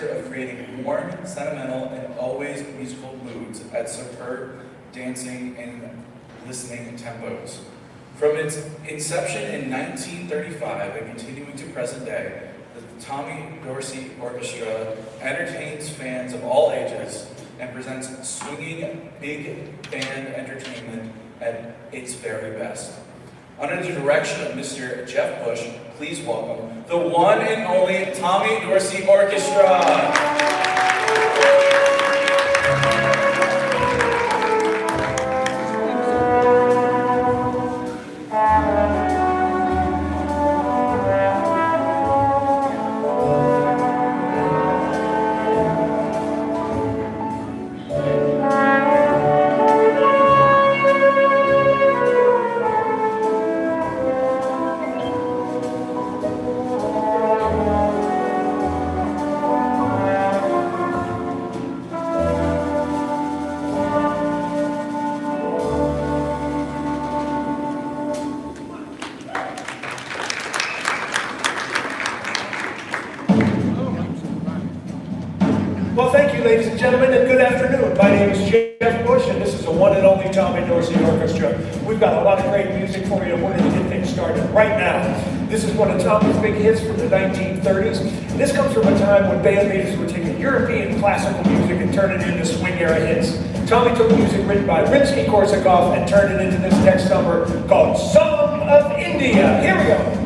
master of creating warm, sentimental, and always musical moods at superb dancing and listening tempos. From its inception in 1935 and continuing to present day, the Tommy Dorsey Orchestra entertains fans of all ages and presents swinging big band entertainment at its very best. Under the direction of Mr. Jeff Busch, please welcome the one and only Tommy Dorsey Orchestra. Well, thank you, ladies and gentlemen, and good afternoon. My name is Jeff Busch, and this is the one and only Tommy Dorsey Orchestra. We've got a lot of great music for you, and we're going to get things started right now. This is one of Tommy's big hits from the 1930s. And this comes from a time when band leaders were taking European classical music and turning it into swing-era hits. Tommy took music written by Rimsky-Korsakov and turned it into this next number called Song of India. Here we go.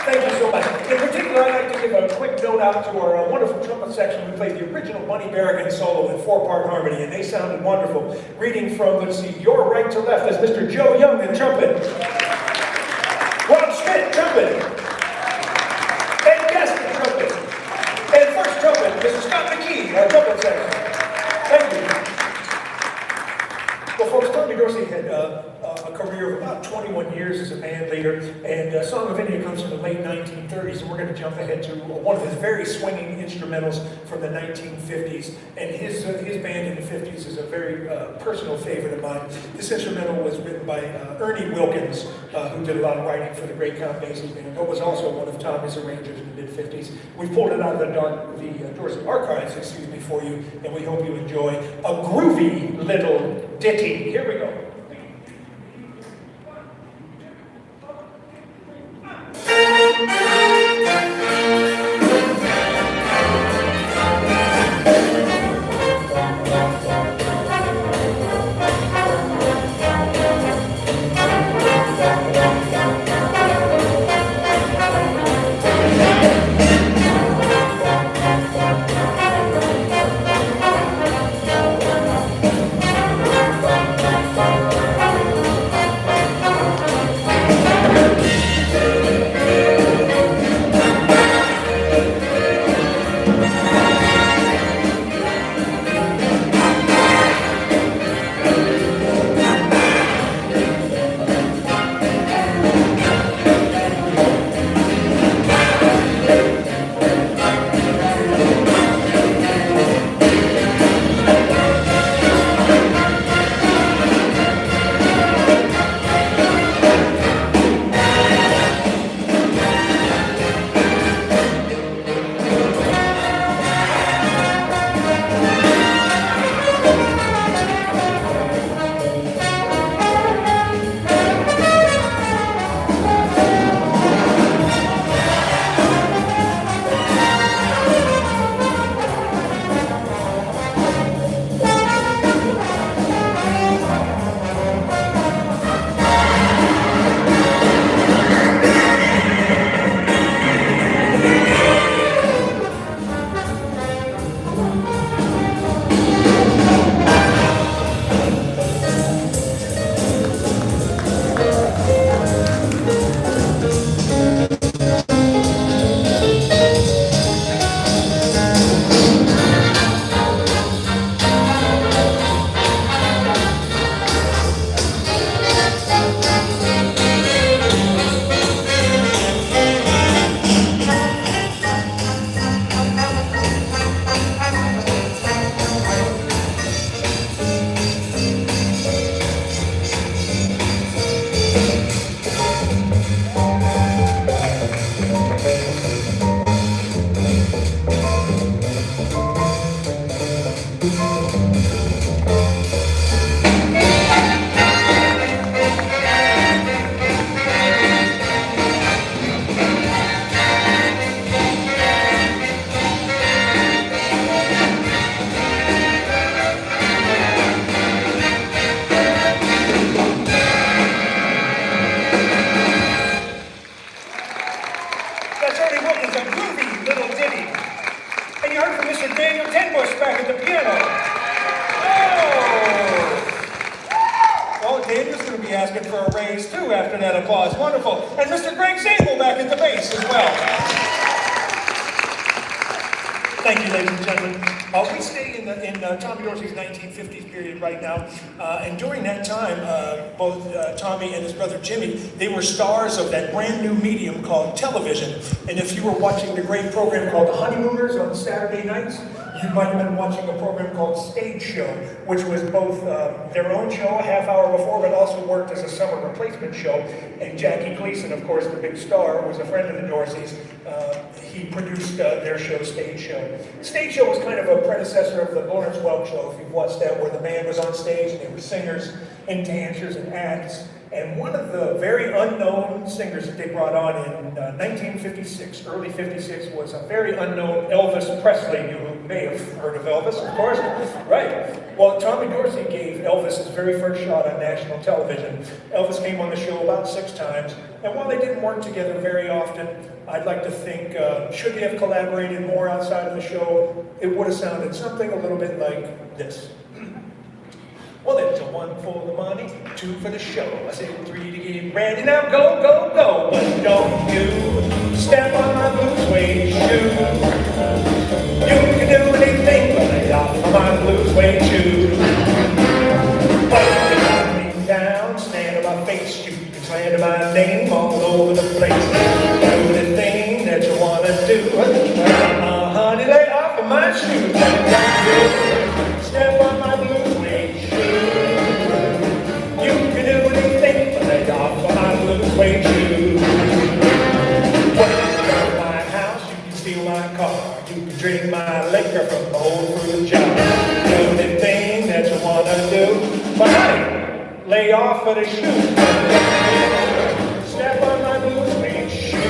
Thank you so much. In particular, I'd like to give a quick note out to our wonderful trumpet section. We played the original Bunny Berrigan solo in 4-part harmony, and they sounded wonderful. Reading from, let's see, your right to left, is Mr. Joe Young, the trumpet. 21 years as a band leader, and Song of India comes from the late 1930s, and we're going to jump ahead to one of his very swinging instrumentals from the 1950s, and his band in the 50s is a very personal favorite of mine. This instrumental was written by Ernie Wilkins, who did a lot of writing for the great Count Basie band, but was also one of Tommy's arrangers in the mid-50s. We pulled it out of the Dorsey archives, for you, and we hope you enjoy a groovy little ditty. Here we go. Thank you, ladies and gentlemen. We stay in Tommy Dorsey's 1950s period right now, and during that time, both Tommy and his brother Jimmy, they were stars of that brand new medium called television. And if you were watching the great program called The Honeymooners on Saturday nights, you might have been watching a program called Stage Show, which was both their own show a half hour before, but also worked as a summer replacement show. And Jackie Gleason, of course, the big star, was a friend of the Dorseys. He produced their show, Stage Show. Stage Show was kind of a predecessor of the Lawrence Welk Show, if you've watched that, where the band was on stage and they were singers and dancers and acts. And one of the very unknown singers that they brought on in 1956, early 56, was a very unknown Elvis Presley. You may have heard of Elvis, of course. Right. Well, Tommy Dorsey gave Elvis his very first shot on national television. Elvis came on the show about 6 times. And while they didn't work together very often, I'd like to think, should they have collaborated more outside of the show, it would have sounded something a little bit like this. Well, there's a 1 for the money, 2 for the show. I said 3 to get ready. Now go, go, go. But don't you step on my blue suede shoe. You can do anything but lay off of my blue suede shoe. But you got me down, stand on my face, you can slam my name all over the place. Do the thing that you wanna do. Honey, lay off of my shoes. Step on my blue suede shoes. You can do anything but lay off of my blue suede shoes. When you come to my house, you can steal my car. You can drink my liquor from the old fruit jar. Do the thing that you wanna do. But honey, lay off of the shoes. Step on my blue suede shoes.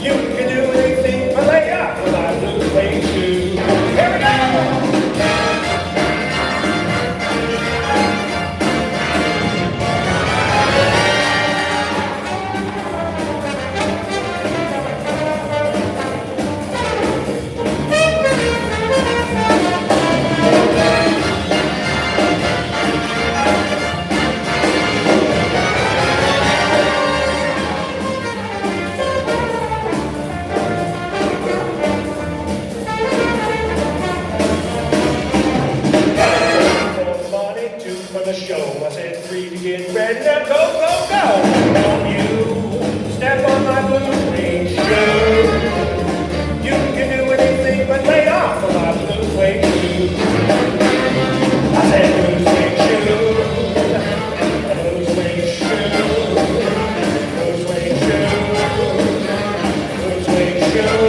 You can do anything but lay off of my blue suede shoes. Here we go! The show. I said 3 to get ready. Now go, go, go. Don't you step on my blue suede shoe. You can do anything but lay off of my blue suede shoe. I said blue suede shoe. Blue suede shoe. Blue suede shoe. Blue suede shoe.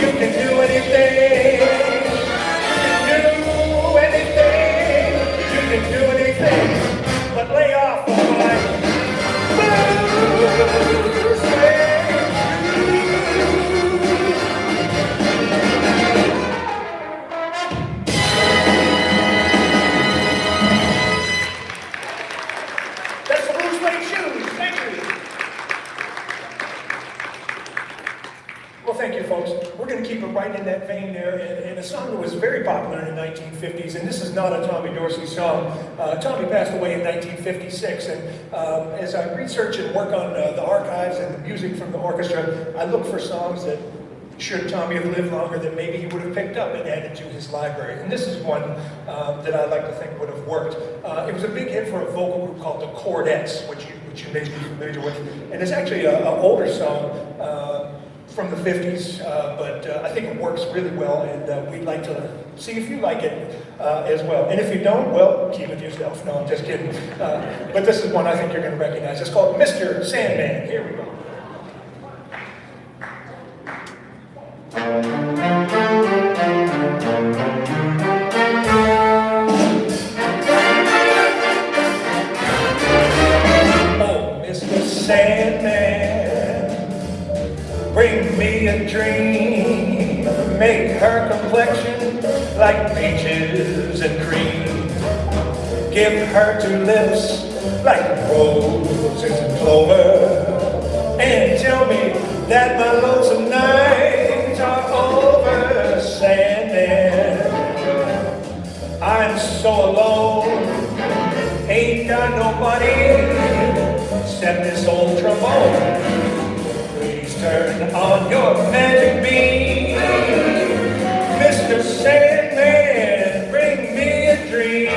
You can do anything. But lay off of my blue suede That's the blue suede shoes. Thank you. Well, thank you, folks. We're going to keep it right in that vein there, and a song that was very popular in the 1950s, and this is not a Tommy Dorsey song. Tommy passed away in 1956, and as I research and work on the archives and the music from the orchestra, I look for songs that, should Tommy have lived longer, that maybe he would have picked up and added to his library. And this is one that I like to think would have worked. It was a big hit for a vocal group called the Chordettes, which you may be familiar with, and it's actually an older song from the 50s, but I think it works really well, and we'd like to see if you like it as well. And if you don't, well, keep it to yourself. No, I'm just kidding. But this is one I think you're going to recognize. It's called Mr. Sandman. Here we go. Oh, Mr. Sandman, bring me a dream, make her complexion like peaches and cream. Give her 2 lips like roses and clover, and tell me that my lonesome nights are over, Sandman. I'm so alone, ain't got nobody except this old trombone. Please turn on your magic beam, Mr. Sandman, bring me a dream.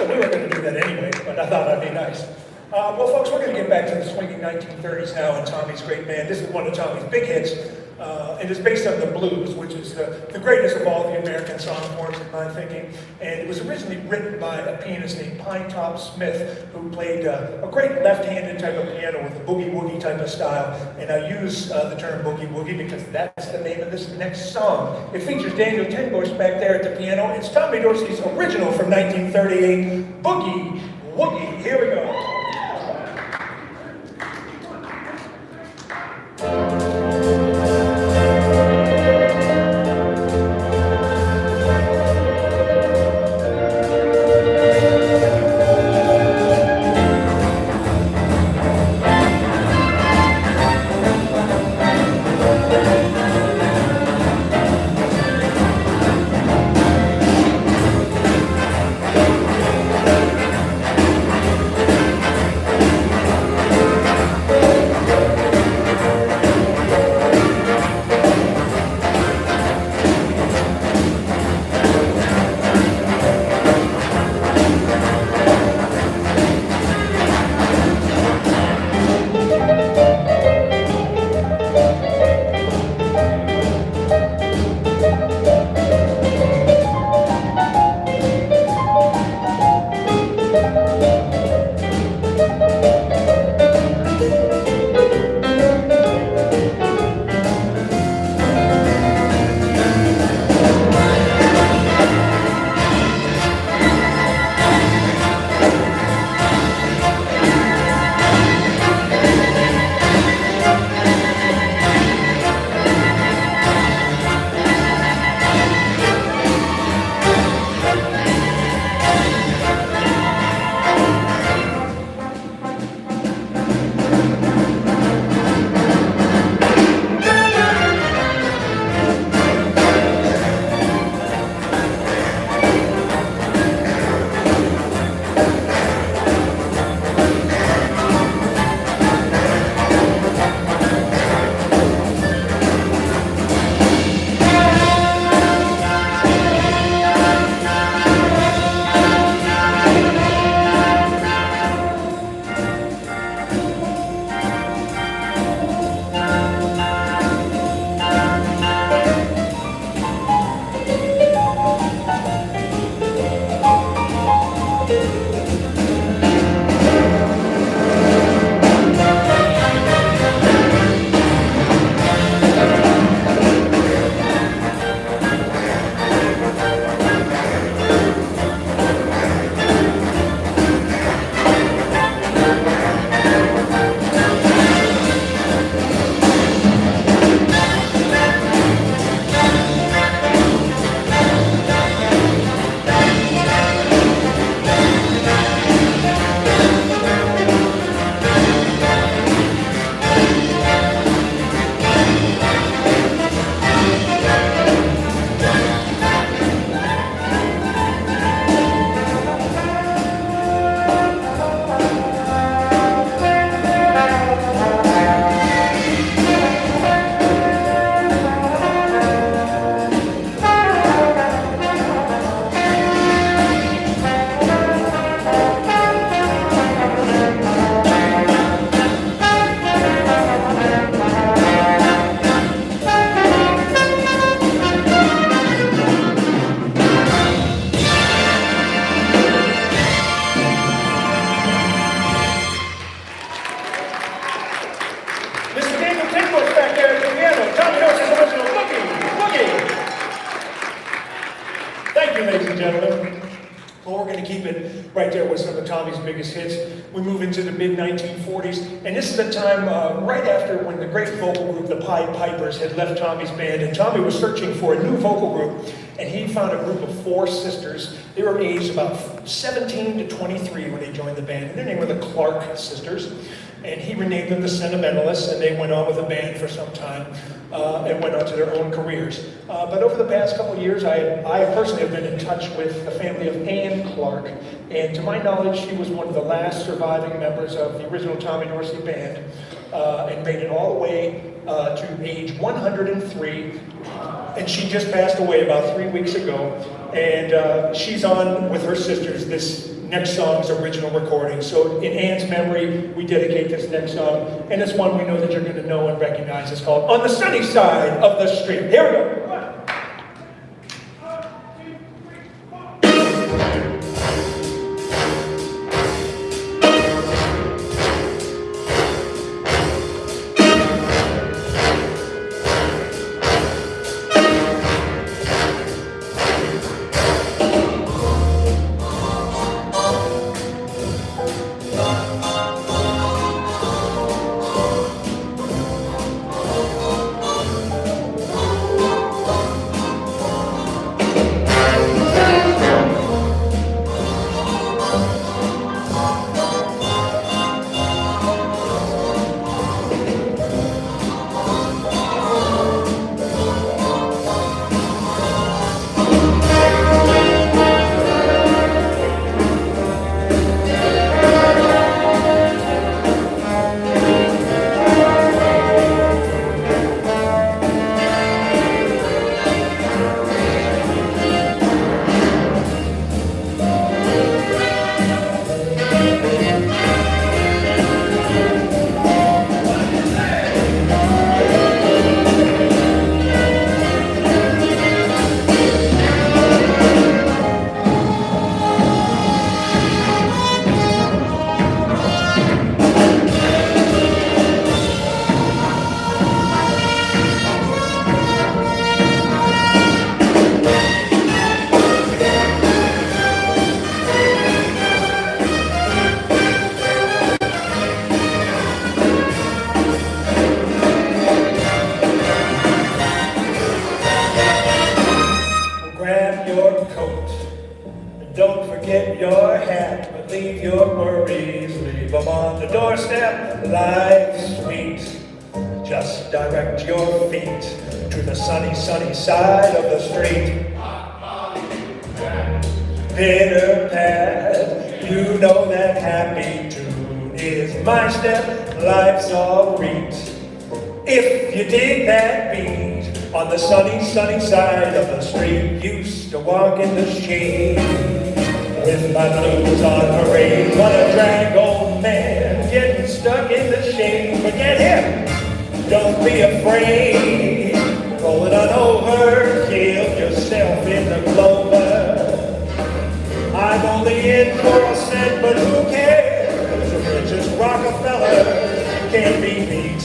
We were going to do that anyway, but I thought that'd be nice. Well, folks, we're going to get back to the swinging 1930s now in Tommy's great band. This is one of Tommy's big hits. It is based on the blues, which is the greatest of all the American song forms, in my thinking. And it was originally written by a pianist named Pinetop Smith, who played a great left-handed type of piano with a boogie-woogie type of style. And I use the term boogie-woogie because that's the name of this next song. It features Daniel Tenbush back there at the piano. It's Tommy Dorsey's original from 1938, Boogie Woogie. Here we go. right there with some of Tommy's biggest hits. We move into the mid-1940s, and this is a time right after when the great vocal group, the Pied Pipers, had left Tommy's band, and Tommy was searching for a new vocal group, and he found a group of 4 sisters. They were aged about 17 to 23 when they joined the band, and their name were the Clark Sisters. And he renamed them the Sentimentalists, and they went on with the band for some time and went on to their own careers. But over the past couple of years, I personally have been in touch with the family of Ann Clark, and to my knowledge, she was one of the last surviving members of the original Tommy Dorsey band, and made it all the way to age 103, and she just passed away about 3 weeks ago. And she's on with her sisters this next song's original recording. So in Ann's memory, we dedicate this next song. And it's one we know that you're going to know and recognize. It's called On the Sunny Side of the Street. Here we go. Don't forget your hat, but leave your worries, leave them on the doorstep. Life's sweet, just direct your feet to the sunny, sunny side of the street. Pitter pat, you know that happy tune is my step. Life's all reet. If you dig that beat on the sunny, sunny side of the street, used to walk in the shade with my blues on parade. What a drag, old man, getting stuck in the shade. Forget him, don't be afraid. Roll it on over, kill yourself in the clover. I'm only in for a cent, but who cares? The richest Rockefeller can't be beat.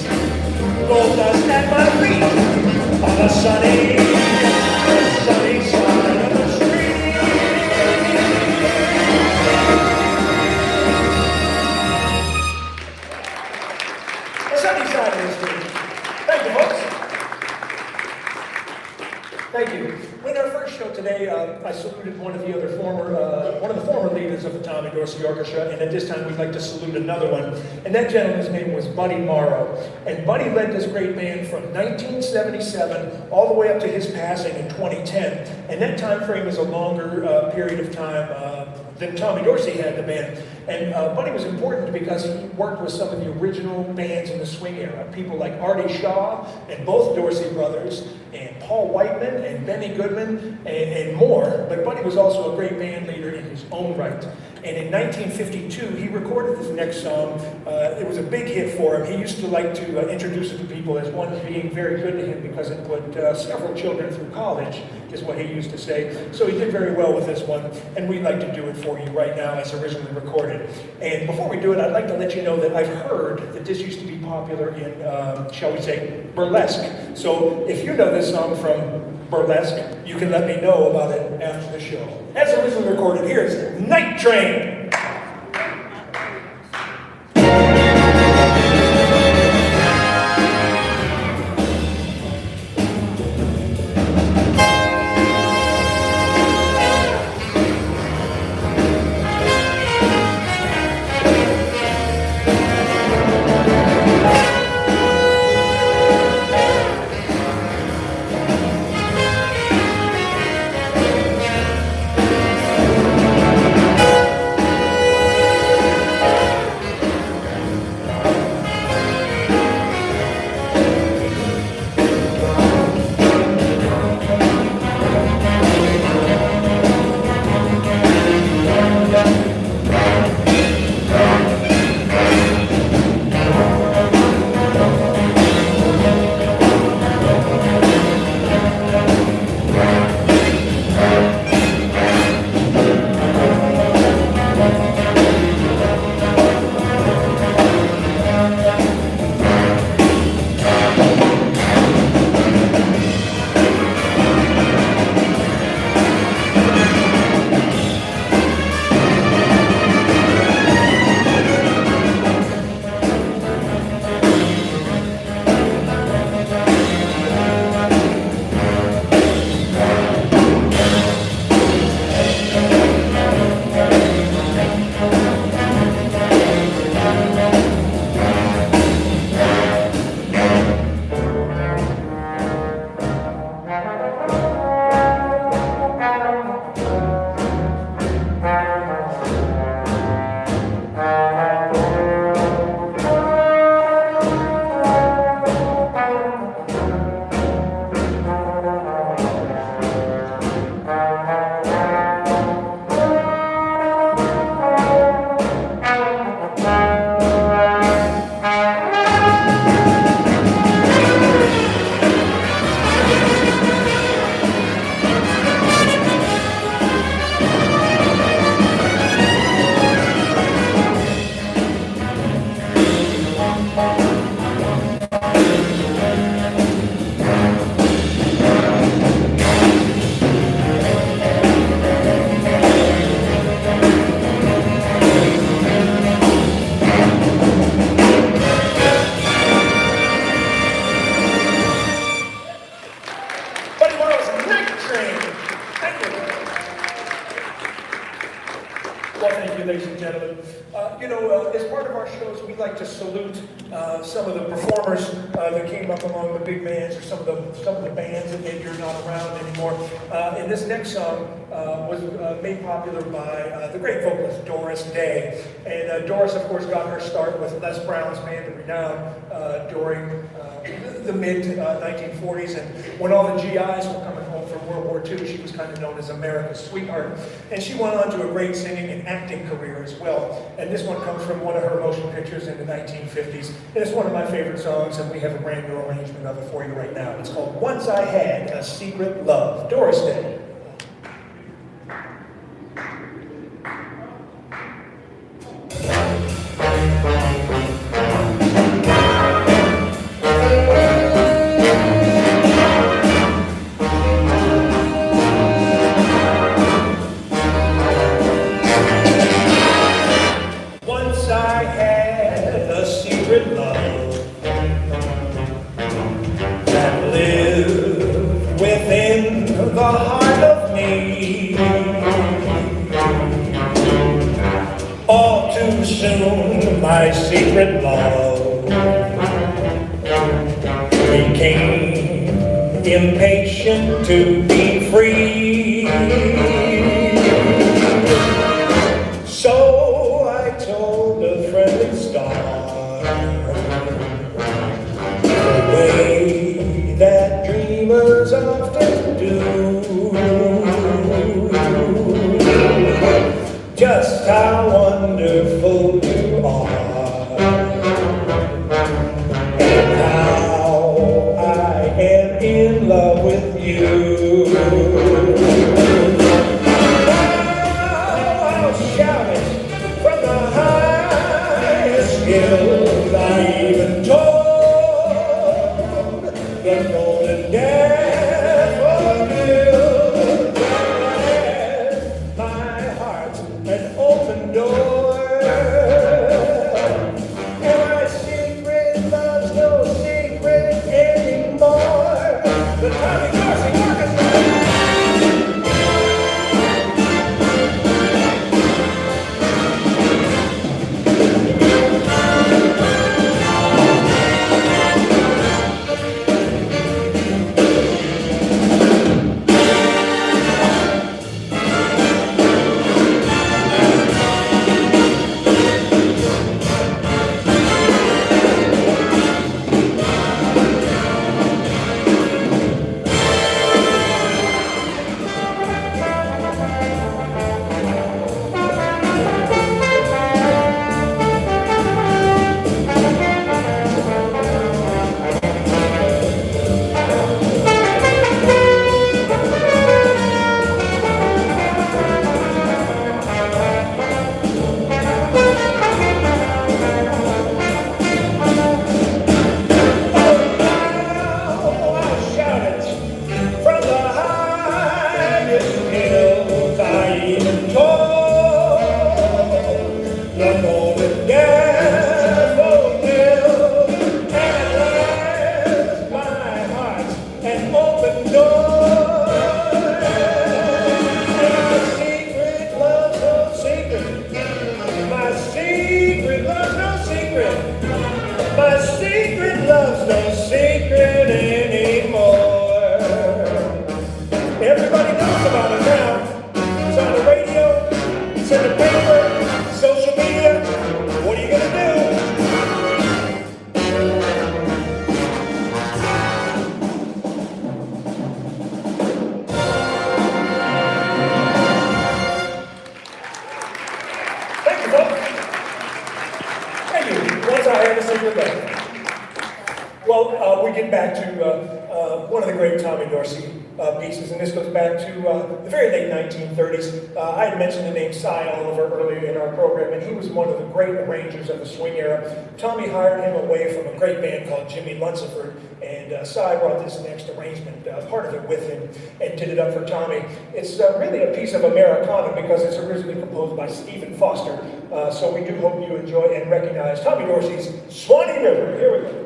Gold dust at my feet on the sunny, sunny side of the street. The sunny side of the street. Thank you, folks. Thank you. In our first show today, I saluted one of the former leaders of the Tommy Dorsey Orchestra, and at this time we'd like to salute another one. And that gentleman's name was Buddy Morrow. And Buddy led this great band from 1977 all the way up to his passing in 2010. And that time frame is a longer period of time than Tommy Dorsey had the band. And Buddy was important because he worked with some of the original bands in the swing era. People like Artie Shaw and both Dorsey brothers, and Paul Whiteman and Benny Goodman, and more. But Buddy was also a great band leader in his own right. And in 1952, he recorded this next song. It was a big hit for him. He used to like to introduce it to people as one being very good to him because it put several children through college, is what he used to say. So he did very well with this one, and we'd like to do it for you right now as originally recorded. And before we do it, I'd like to let you know that I've heard that this used to be popular in, shall we say, burlesque. So if you know this song from burlesque, you can let me know about it after the show. As originally recorded, here's Night Train. Well, thank you, ladies and gentlemen. As part of our shows, we like to salute some of the performers that came up among the big bands, or some of the bands that maybe are not around anymore. And this next song was made popular by the great vocalist Doris Day. And Doris, of course, got her start with Les Brown's Band of Renown during the mid-1940s. And when all the GIs were coming home from World War II, she was kind of known as America's sweetheart. And she went on to a great singing and acting career as well. And this one comes from one of her motion pictures in the 1950s. And it's one of my favorite songs, and we have a brand new arrangement of it for you right now. It's called Once I Had a Secret Love. Doris Day. My secret love became impatient to be free. So I told a friendly star the way that dreamers often do, just how wonderful you are. In love with you. Now I'll shout it from the highest hills. I even told the golden daffodil that my heart an open door. And my secret love's no secret anymore. The Tommy Dorsey Orchestra! Well, we get back to one of the great Tommy Dorsey pieces, and this goes back to the very late 1930s. I had mentioned the name Cy Oliver earlier in our program, and he was one of the great arrangers of the swing era. Tommy hired him away from a great band called Jimmy Luncifer, and Cy brought this next arrangement, part of it with him, and did it up for Tommy. It's really a piece of Americana because it's originally composed by Stephen Foster, so we do hope you enjoy and recognize Tommy Dorsey's Swanee River. Here we go.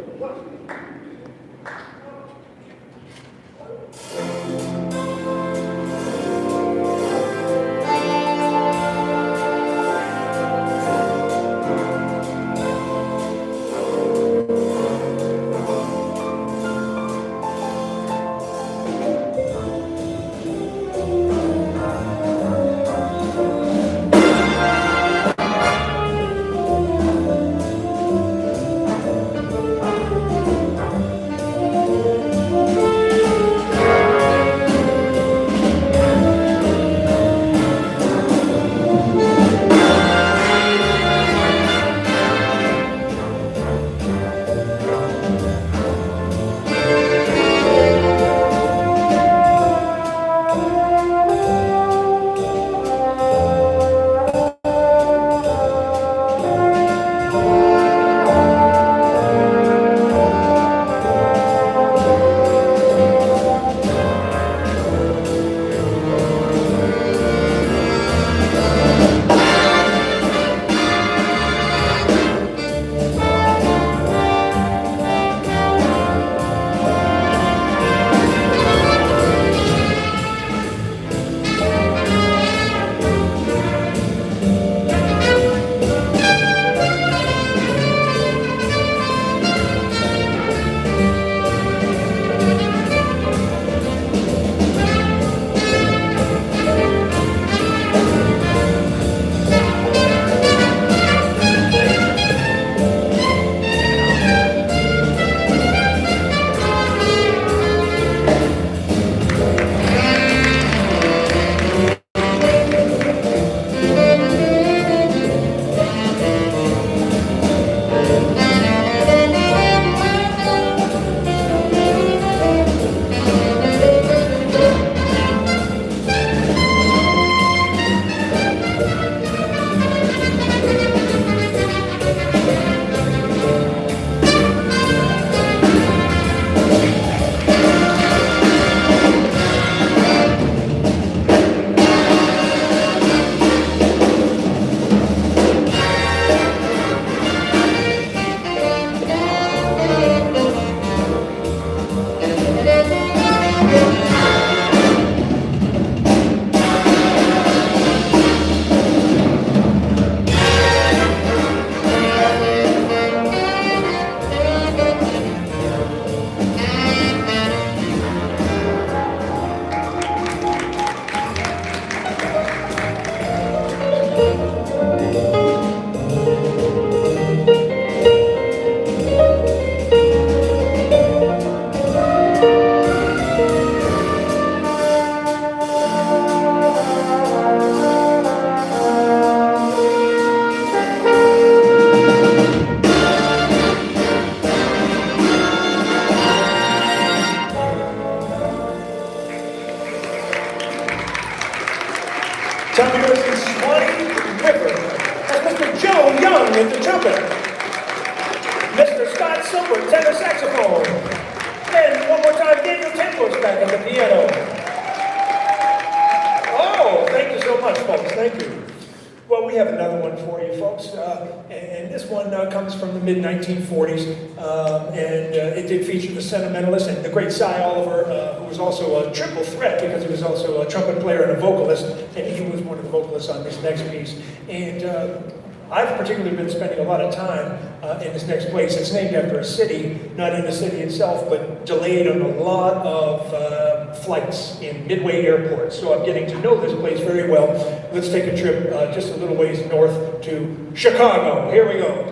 the trumpet. Mr. Scott Silver, tenor saxophone. And one more time, Daniel Tempos back on the piano. Oh, thank you so much, folks. Thank you. Well, we have another one for you, folks, and this one comes from the mid-1940s, and it did feature the Sentimentalists and the great Cy Oliver, who was also a triple threat because he was also a trumpet player and a vocalist, and he was one of the vocalists on this next piece. And I've particularly been spending a lot of time in this next place. It's named after a city, not in the city itself, but delayed on a lot of flights in Midway Airport. So I'm getting to know this place very well. Let's take a trip just a little ways north to Chicago. Here we go.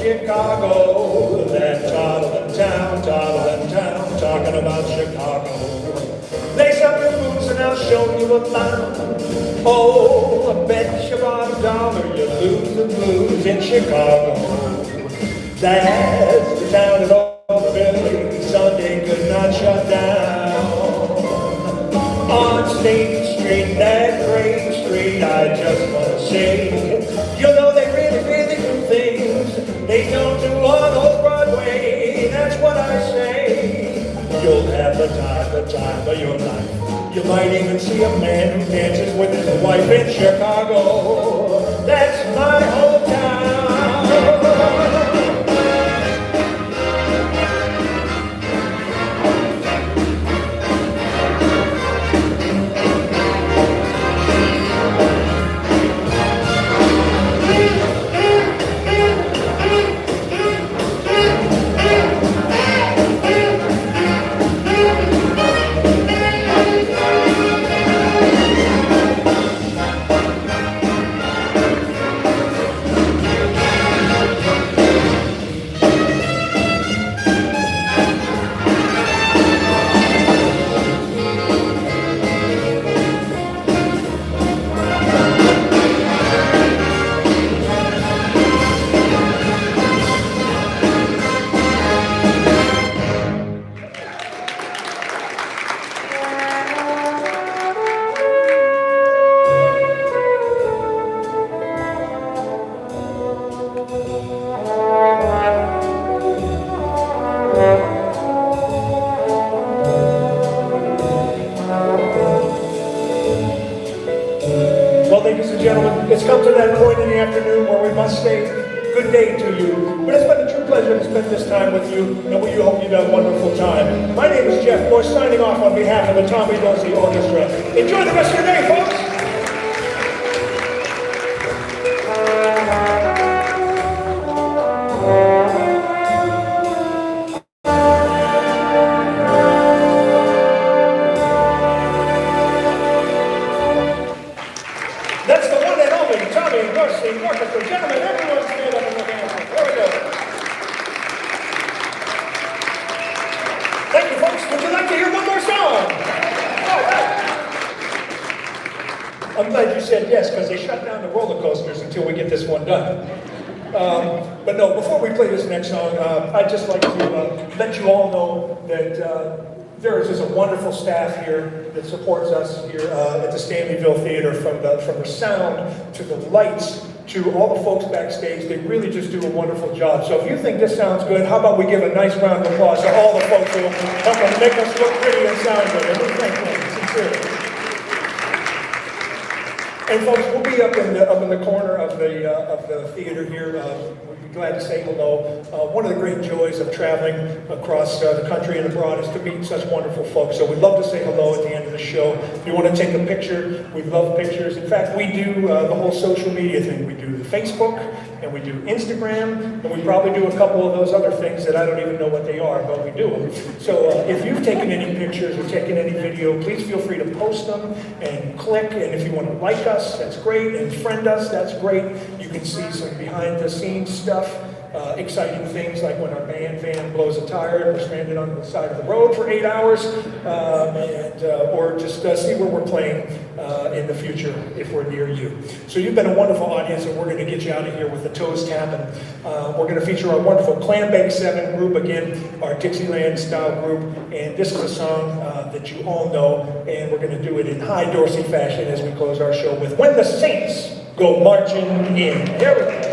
Chicago, that toddling town, talking about Chicago. Lace up your boots and I'll show you a clown. Oh, I bet you about $1 you lose the blues in Chicago. That's the town that all the buildings Sunday could not shut down. On State Street, that great street, I just want to say, you know they really do things they don't do on old Broadway. That's what I say. You'll have the time of your life. You might even see a man who dances with his wife in Chicago. That's my hometown. It's come to that point in the afternoon where we must say good day to you. But it's been a true pleasure to spend this time with you, and we hope you've had a wonderful time. My name is Jeff Busch, signing off on behalf of the Tommy Dorsey Orchestra. Enjoy the rest of your day, folks! That's the one and only Tommy Dorsey Orchestra. Gentlemen, everyone stand up and look at us. There we go. Thank you, folks. Would you like to hear one more song? All right. I'm glad you said yes, because they shut down the roller coasters until we get this one done. But no, before we play this next song, I'd just like to let you all know that there is just a wonderful staff here that supports us here at the Stanleyville Theater, from the sound to the lights to all the folks backstage. They really just do a wonderful job. So if you think this sounds good, how about we give a nice round of applause to all the folks who help us make us look pretty and sound good. And we thank them sincerely. And folks, we'll be up in the corner of the theater here. We'd be glad to say hello. One of the great joys of traveling across the country and abroad is to meet such wonderful folks. So we'd love to say hello at the end of the show. If you want to take a picture, we'd love pictures. In fact, we do the whole social media thing. We do the Facebook, and we do Instagram, and we probably do a couple of those other things that I don't even know what they are, but we do them. So if you've taken any pictures or taken any video, please feel free to post them and click. And if you want to like us, that's great. And friend us, that's great. You can see some behind-the-scenes stuff. Exciting things like when our band van blows a tire and we're stranded on the side of the road for 8 hours, or just see where we're playing in the future if we're near you. So you've been a wonderful audience, and we're going to get you out of here with the toes tapping. We're going to feature our wonderful Clam Bake 7 group again, our Dixieland-style group, and this is a song that you all know, and we're going to do it in high Dorsey fashion as we close our show with "When the Saints Go Marching In." Here we go.